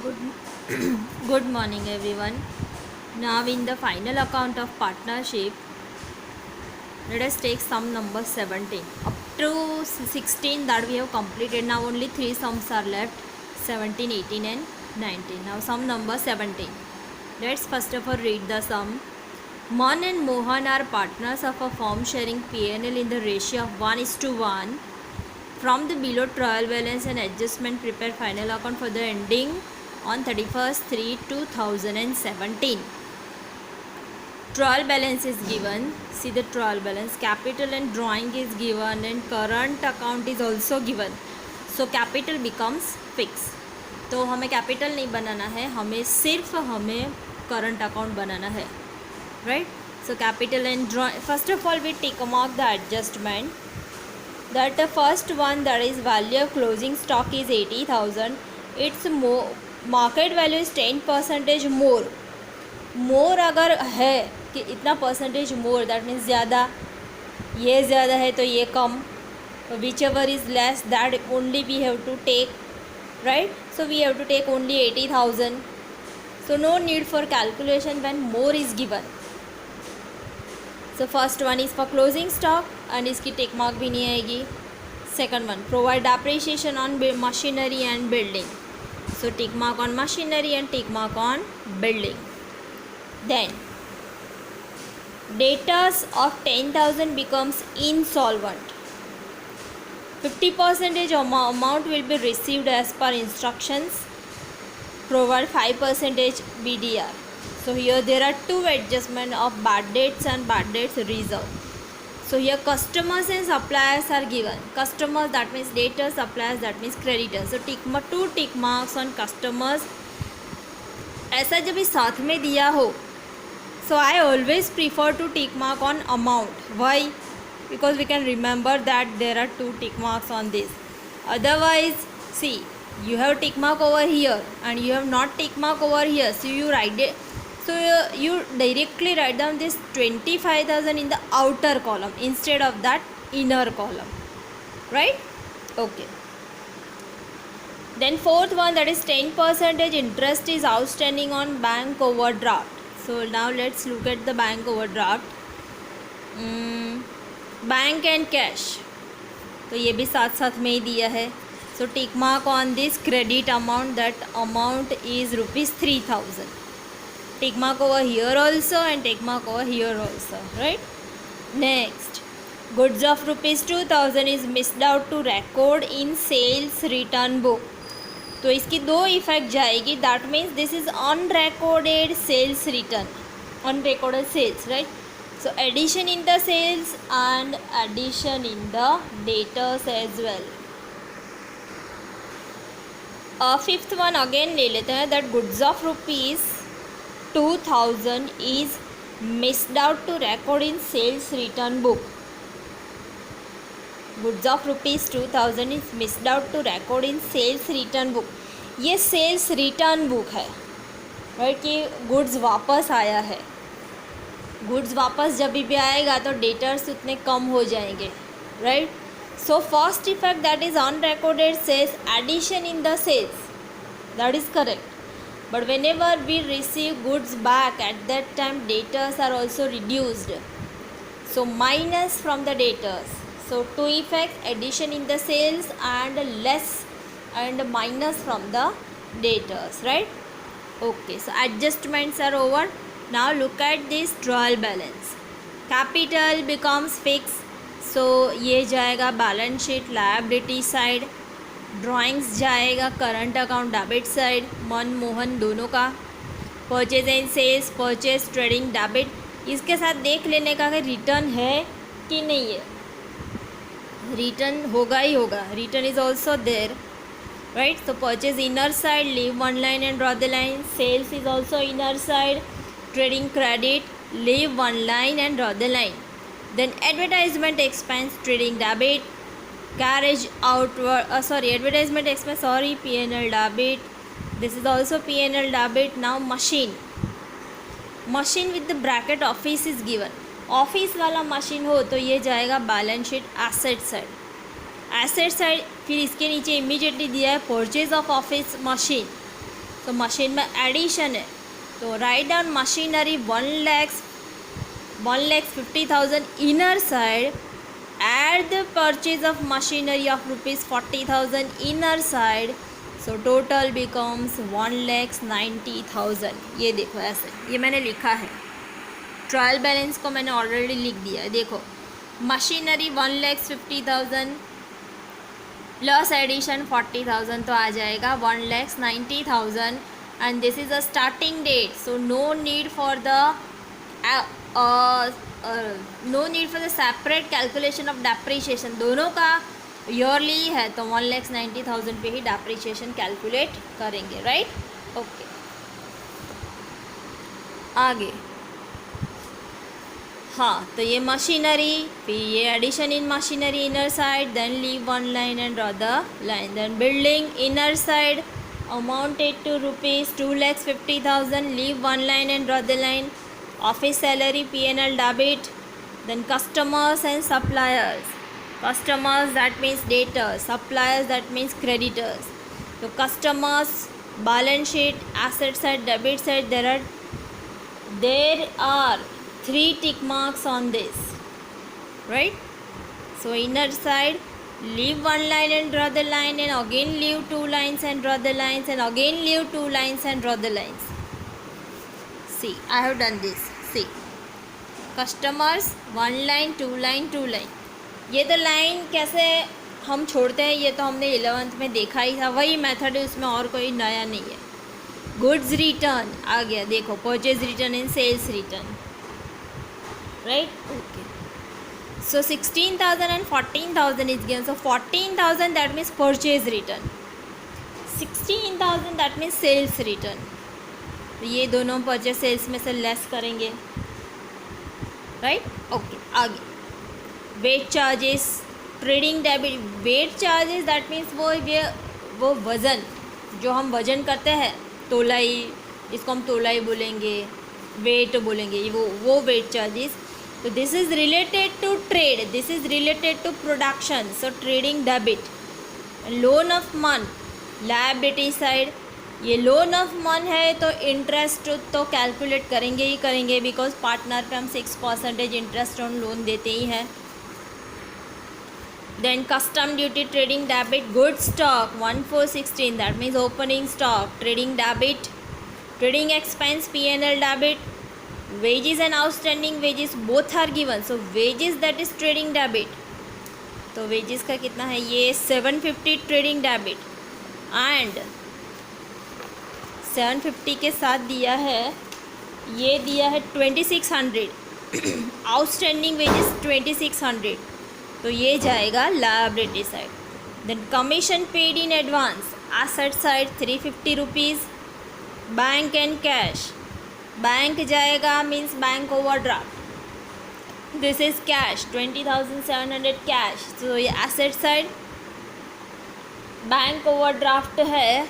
Good, good morning, everyone. Now, in the final account of partnership, let us take sum number 17. Up to 16 that we have completed. Now, only 3 sums are left: 17, 18, and 19. Now, sum number 17. Let's first of all read the sum. Mon and Mohan are partners of a firm sharing P&L in the ratio of 1:1. From the below trial balance and adjustment, prepare final account for the ending on 31st/3/2017. Trial balance is given. See the trial balance. Capital and drawing is given, and current account is also given. So capital becomes fixed. तो हमें capital नहीं बनाना है, हमें current account बनाना है, right? So capital and drawing. First of all, we tick mark the adjustment. That the first one, that is value of closing stock is 80,000. Its market value is 10% more अगर है कि इतना percentage more, that means ज़्यादा, ये ज़्यादा है तो ये कम, whichever is less that only we have to take, right? So we have to take only 80,000. So no need for calculation when more is given. So first one is for closing stock and इसकी tick mark भी नहीं आएगी. Second one, provide appreciation on machinery and building. So tick mark on machinery and tick mark on building. Then debtors of 10,000 becomes insolvent. 50% amount will be received as per instructions. Provide 5% BDR. So here there are two adjustment of bad debts and bad debts reserve. So here customers and suppliers are given. Customers, that means debtors, suppliers, that means creditors. So two tick marks on customers. ऐसा जब इस साथ में दिया हो, so I always prefer to tick mark on amount. Why? Because we can remember that there are two tick marks on this. Otherwise, see, you have tick mark over here and you have not tick mark over here. So you write it. So you directly write down this 25,000 in the outer column instead of that inner column, right? Okay. Then fourth one, that is 10% interest is outstanding on bank overdraft. So now let's look at the bank overdraft. Bank and cash, तो ये भी साथ साथ में ही दिया है. So tick mark on this credit amount, that amount is ₹3,000. Tick mark over here also and tick mark over here also, right? Next, goods of ₹2,000 is missed out to record in sales return book. तो इसकी दो effect जाएगी. That means this is unrecorded sales return, unrecorded sales, right? So addition in the sales and addition in the debtors as well. Fifth one again ले लेते हैं. That goods of ₹2,000 is missed out to record in sales return book. Goods of ₹2,000 is missed out to record in sales return book. ये sales return book है, right? कि goods वापस आया है. Goods वापस जब भी आएगा तो डेटर्स उतने कम हो जाएंगे, right? So first effect, that is unrecorded sales, addition in the sales, that is correct. But whenever we receive goods back, at that time debtors are also reduced. So minus from the debtors. So two effects, addition in the sales and less and minus from the debtors, right? Okay, so adjustments are over. Now look at this trial balance. Capital becomes fixed. So ये जाएगा balance sheet liability side. Drawings जाएगा current account debit side. मन मोहन दोनों का. Purchase and sales, purchase trading debit. इसके साथ देख लेने का कि रिटर्न है कि नहीं है. रिटर्न होगा ही होगा. Return is also there, right? तो purchase inner side, leave one line and draw the line. Sales is also inner side. Trading credit, leave one line and draw the line. Then advertisement expense, trading debit. Carriage outward, advertisement expense, P&L debit. This is also P&L debit. Now machine with the bracket office is given. Office वाला machine हो तो ये जाएगा balance sheet asset side. Asset side, फिर इसके नीचे immediately दिया है परचेज ऑफ ऑफिस मशीन. तो मशीन में एडिशन है, तो write down machinery 1,50,000 inner side, add the purchase of machinery of ₹40,000 inner side, so total becomes 1,90,000. ये देखो ऐसे, ये मैंने लिखा है, ट्रायल बैलेंस को मैंने ऑलरेडी लिख दिया है. देखो मशीनरी 1,50,000 प्लस एडिशन 40,000 तो आ जाएगा 1,90,000. And this is a starting date, so no need for the separate calculation of depreciation. दोनों का ईयरली है तो 1,90,000 पे ही डेप्रीशिएशन कैलकुलेट करेंगे. Right, okay. आगे हाँ, तो ये मशीनरी, फिर ये addition in machinery inner side, then leave one line and draw the line. Then building inner side amounted to ₹2,50,000, leave one line and draw the line. Office salary P&L debit. Then customers and suppliers. Customers, that means debtors. Suppliers, that means creditors. So customers, balance sheet, asset side, debit side, there are 3 tick marks on this, right? So inner side, leave one line and draw the line, and again leave 2 lines and draw the lines, and again leave 2 lines and draw the lines. See, I have done this. See, customers 1 line 2 line 2 line. ये तो line कैसे हम छोड़ते हैं ये तो हमने 11th में देखा ही था, वही मेथड है, उसमें और कोई नया नहीं है. गुड्स रिटर्न आ गया, देखो purchase return and sales return. Right, okay. So 16,000 and 14,000 is given. So 14,000 that means purchase return. 16,000 that means sales return. तो ये दोनों परचेज सेल्स में से लेस करेंगे. Right, okay. आगे weight charges, trading debit. Weight charges that means वो वज़न जो हम वज़न करते हैं, तोलाई, इसको हम तोलाई बोलेंगे, वेट बोलेंगे, वो wait charges. So this is related to trade, this is related to production, so trading debit. Loan of month, liability side. ये लोन ऑफ मन है तो इंटरेस्ट तो कैलकुलेट करेंगे ही करेंगे, बिकॉज पार्टनर पे हम 6% इंटरेस्ट ऑन लोन देते ही हैं. Then custom duty, trading debit. Good stock 1,416 that means opening stock, trading debit. Trading expense P&L debit. wages and outstanding wages both are given, so wages that is trading debit. तो wages का कितना है, ये 750 trading debit, and 750 के साथ दिया है, ये दिया है 2,600. outstanding wages 2,600, तो ये जाएगा liability side. then commission paid in advance, asset side 350 rupees. bank and cash, bank जाएगा means bank overdraft. This is cash 20,700 cash, तो ये एसेट साइड. बैंक ओवरड्राफ्ट है,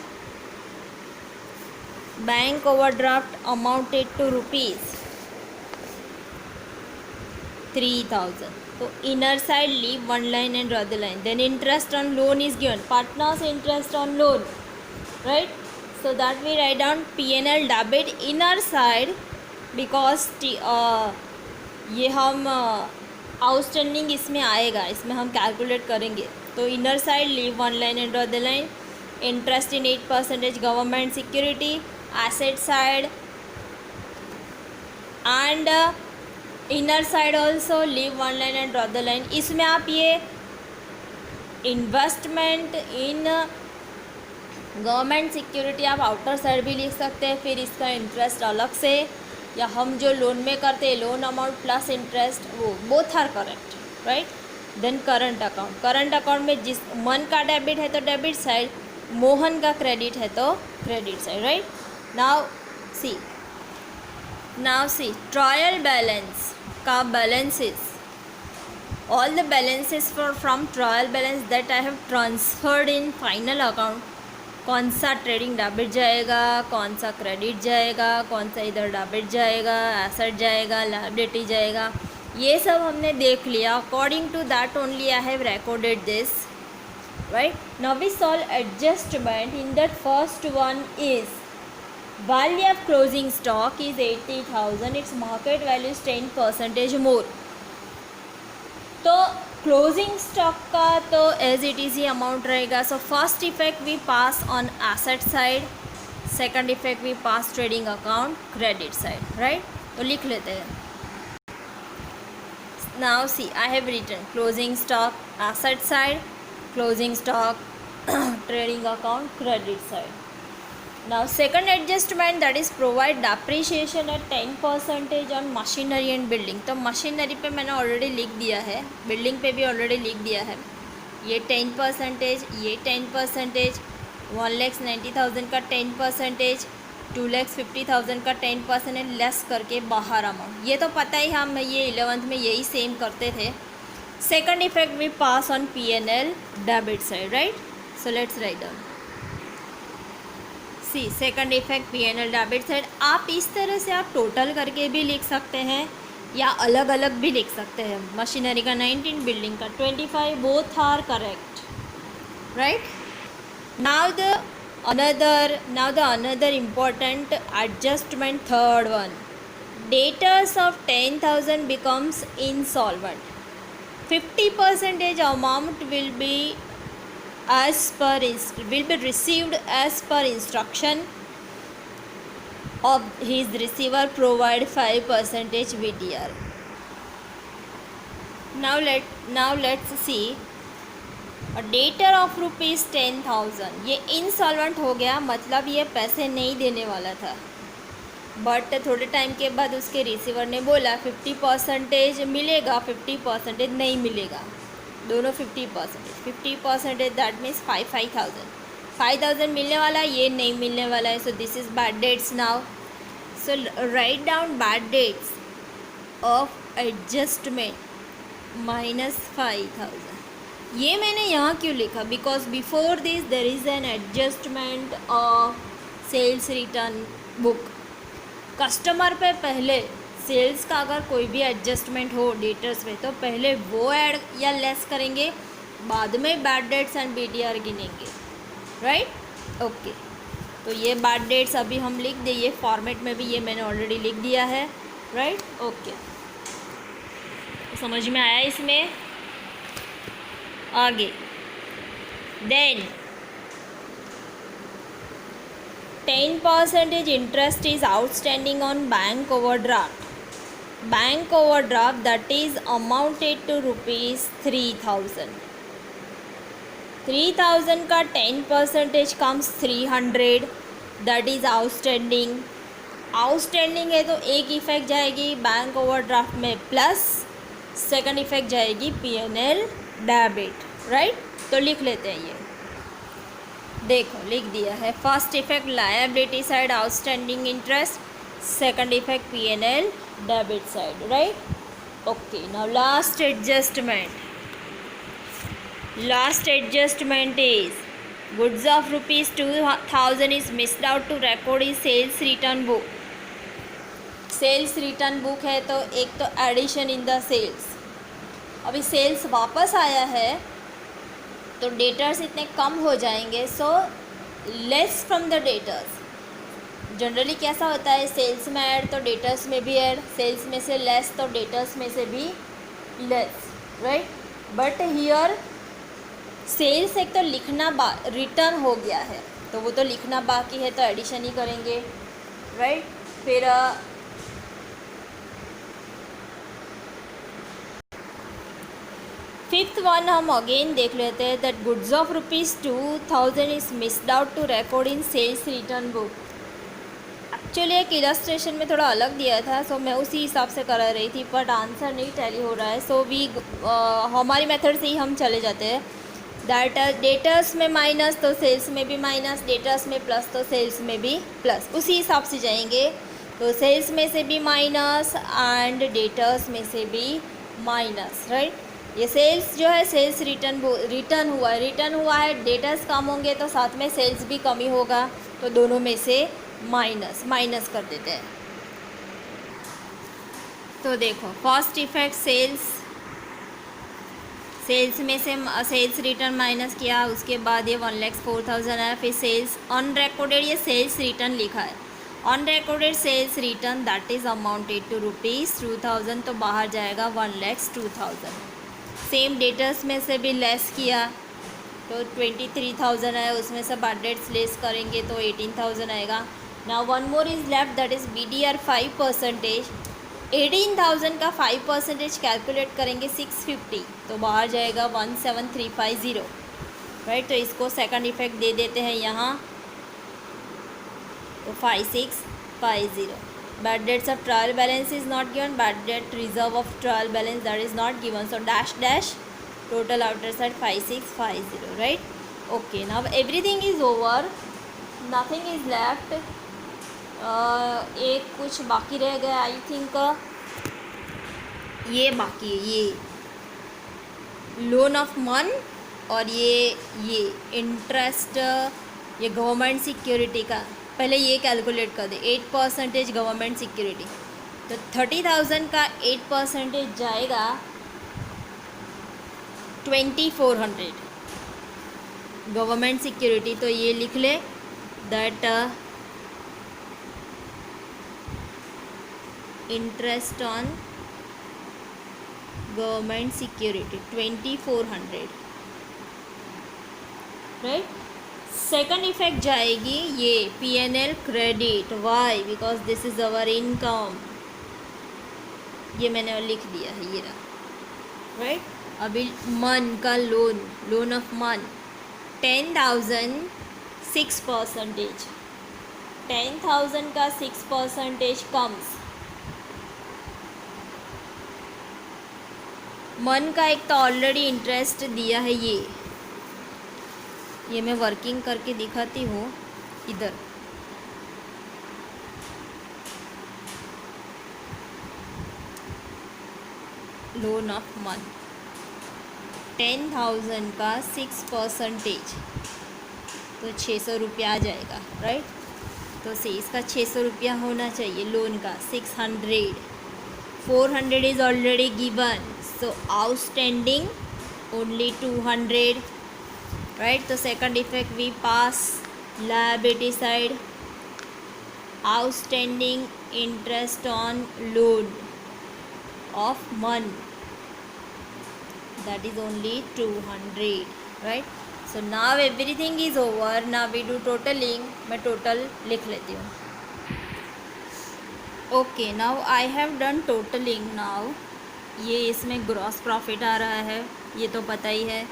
बैंक ओवरड्राफ्ट अमाउंटेड टू ₹3,000. तो inner side leave one line and draw the line. Then interest on loan is given, partners interest on loan. Right, so that we write down P&L debit inner side, because ये हम outstanding इसमें आएगा, इसमें हम calculate करेंगे. तो inner side leave one line and draw the line. Interest in 8% government security, asset side. And inner side also leave one line and draw the line. इसमें आप ये इन्वेस्टमेंट इन गवर्नमेंट सिक्योरिटी आप outer side भी लिख सकते हैं, फिर इसका इंटरेस्ट अलग से, या हम जो लोन में करते हैं लोन अमाउंट प्लस इंटरेस्ट, वो both are correct. Right, then current account. Current account में जिस मन का डेबिट है तो डेबिट साइड, मोहन का क्रेडिट है तो credit side. Right, now see trial balance का balances, all the balances from trial balance that I have transferred in final account. कौन सा ट्रेडिंग डेबिट जाएगा, कौन सा क्रेडिट जाएगा, कौन सा इधर डेबिट जाएगा, एसेट जाएगा, लायबिलिटी जाएगा, ये सब हमने देख लिया. According to that only I have recorded this. Right, now we solve adjustment. In that first one is value of closing stock is 80,000, its market value is 10% more. तो closing stock का तो as it is ही amount रहेगा. So first effect we pass on asset side, second effect we pass trading account credit side, right. तो लिख लेते हैं. Now see I have written closing stock asset side, closing stock trading account credit side. Now second adjustment, that is provide depreciation at 10% on machinery and building. तो machinery पे मैंने already लिख दिया है, बिल्डिंग पे भी ऑलरेडी लिख दिया है. ये 10%, ये 10%, 1,90,000 का 10%, 2,50,000 का 10% लेस करके बाहर अमाउंट. ये तो पता ही, हम ये 11th में यही सेम करते थे. Second effect we pass on P&L debit side, right. So let's write down. See second effect P&L debit side. आप इस तरह से आप टोटल करके भी लिख सकते हैं या अलग अलग भी लिख सकते हैं. मशीनरी का 19, बिल्डिंग का 25, both are correct, right. Now the another important adjustment, third one. Debtors of 10,000 becomes insolvent. 50% amount will be received as per instruction of his receiver, provide 5% VDR. Now let's see a debtor of rupees 10,000. ये insolvent हो गया, मतलब ये पैसे नहीं देने वाला था. बट थोड़े टाइम के बाद उसके रिसीवर ने बोला 50% मिलेगा, 50% नहीं मिलेगा. दोनों 50% दैट मीन्स 5,000 मिलने वाला, ये नहीं मिलने वाला है. So this is bad debts. Now so write down bad debts of adjustment -5,000. ये मैंने यहाँ क्यों लिखा? Because before this there is an adjustment of sales return book. Customer pay पहले सेल्स का अगर कोई भी एडजस्टमेंट हो डेटर्स में, तो पहले वो ऐड या लेस करेंगे, बाद में बैड डेट्स एंड BDR गिनेंगे, राइट. ओके, तो ये बैड डेट्स अभी हम लिख दें, ये फॉर्मेट में भी ये मैंने ऑलरेडी लिख दिया है, राइट. ओके, समझ में आया इसमें? आगे then 10% interest is outstanding on bank overdraft. Bank overdraft that is amounted to rupees 3,000. 3,000 का 10% comes 300. That is outstanding. Outstanding है तो एक इफेक्ट जाएगी बैंक ओवरड्राफ्ट में प्लस, सेकंड इफेक्ट जाएगी P&L डेबिट, राइट. तो लिख लेते हैं, ये देखो लिख दिया है. First effect liability side outstanding interest, second effect P&L debit side, right. Okay, now last adjustment is goods of rupees 2,000 is missed out to record is sales return book. Sales return book है तो एक तो addition in the sales. अभी sales वापस आया है तो debtors इतने कम हो जाएंगे. So less from the debtors. Generally कैसा होता है, सेल्स में ऐड तो डेटर्स में भी ऐड, सेल्स में से लेस तो डेटर्स में से भी less, right. But here sales एक तो लिखना रिटर्न हो गया है तो वो तो लिखना बाकी है, तो एडिशन ही करेंगे, राइट. फिर फिफ्थ वन हम अगेन देख लेते हैं. That goods of rupees 2,000 is missed out to record in sales return book. Actually एक इलस्ट्रेशन में थोड़ा अलग दिया था, सो मैं उसी हिसाब से करा रही थी, बट आंसर नहीं टैली हो रहा है. सो वी हमारी मेथड से ही हम चले जाते हैं. दैट डेटर्स में माइनस तो सेल्स में भी माइनस, डेटर्स में प्लस तो सेल्स में भी प्लस, उसी हिसाब से जाएंगे. तो सेल्स में से भी माइनस एंड डेटर्स में से भी माइनस, राइट. ये सेल्स जो है सेल्स रिटर्न हुआ है, डेटर्स कम होंगे तो साथ में सेल्स भी कमी होगा, तो दोनों में से माइनस कर देते हैं. तो देखो फर्स्ट इफेक्ट सेल्स में से सेल्स रिटर्न माइनस किया, उसके बाद ये 1,04,000 है. फिर सेल्स ऑन रिकॉर्डेड, ये सेल्स रिटर्न लिखा है. Unrecorded sales return that is amounted to ₹2,000, तो बाहर जाएगा 1,02,000। सेम डेटर्स में से भी लेस किया तो 23,000 है, उसमें से बैड डेट्स लेस करेंगे तो 18,000 आएगा। Now one more is left that is BDR 5%। 18,000 का 5% कैलकुलेट करेंगे 650, तो बाहर जाएगा 17,350, राइट। तो इसको सेकंड इफेक्ट दे देते हैं यहाँ, तो 5650। Bad debts of trial balance is not given, bad debt reserve of trial balance that is not given, so dash dash total after side 5650, right. Okay, now everything is over, nothing is left. एक कुछ बाकी रह गया I think, ये बाकी है, ये loan of मन और ये इंटरेस्ट, ये गवर्नमेंट सिक्योरिटी का पहले ये कैलकुलेट कर दे। 8% गवर्नमेंट सिक्योरिटी, तो 30,000 का 8% जाएगा 2400 गवर्नमेंट सिक्योरिटी। तो ये लिख ले that interest on government security 2400, right. Second effect जाएगी ये P&L credit, why because this is our income, ये मैंने लिख दिया है, ये रहा, राइट। अभी मन का लोन ऑफ मन 10,000 6%, 10,000 का 6% कम्स। मन का एक तो ऑलरेडी इंटरेस्ट दिया है, ये मैं वर्किंग करके दिखाती हूँ इधर। लोन ऑफ मन 10,000 का 6%, तो 600 रुपया आ जाएगा, राइट। तो से इसका 600 रुपया होना चाहिए लोन का। 600, 400 is already given, so outstanding only 200, right। तो second effect we pass liability side, outstanding interest on loan of money that is only 200, right। so now everything is over, now we do totaling। मैं total लिख लेती हूँ। okay, now I have done totaling now। ये इसमें gross profit आ रहा है, ये तो पता ही है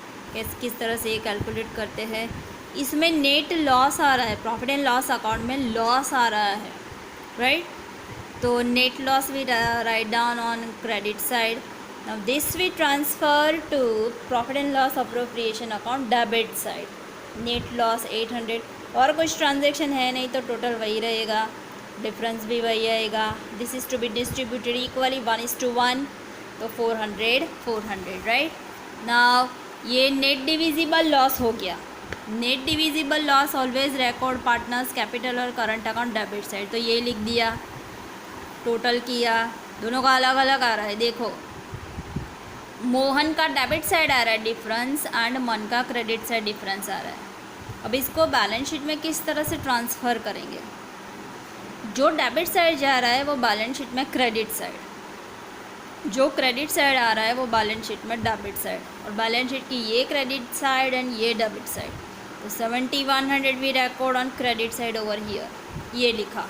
किस तरह से ये कैलकुलेट करते हैं। इसमें नेट लॉस आ रहा है, प्रॉफिट एंड लॉस अकाउंट में लॉस आ रहा है, राइट। तो net loss we write down on credit side. Now this we transfer to profit and loss appropriation account debit side. Net loss 800, और कुछ ट्रांजेक्शन है नहीं तो टोटल वही रहेगा, डिफरेंस भी वही आएगा। This is to be distributed equally 1:1, तो 400, राइट। नाउ ये नेट डिविजिबल लॉस हो गया। Net divisible loss always record partners capital और करंट अकाउंट डेबिट साइड, तो ये लिख दिया। टोटल किया, दोनों का अलग अलग आ रहा है, देखो मोहन का डेबिट साइड आ रहा है डिफरेंस एंड मन का क्रेडिट साइड डिफरेंस आ रहा है। अब इसको बैलेंस शीट में किस तरह से ट्रांसफ़र करेंगे। जो डेबिट साइड जा रहा है वो बैलेंस शीट में क्रेडिट साइड, जो क्रेडिट साइड आ रहा है वो बैलेंस शीट में डेबिट साइड, और बैलेंस शीट की ये क्रेडिट साइड एंड ये डेबिट साइड। तो 7100 we record on credit side over here, ये लिखा,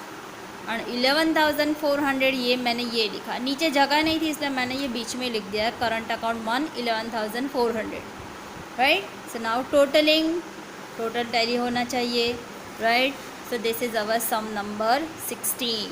एंड 11,400 ये मैंने ये लिखा। नीचे जगह नहीं थी इसलिए मैंने ये बीच में लिख दिया है, current account 1 11,400, right. So now totalling, total tally होना चाहिए, right. So this is our sum number 16।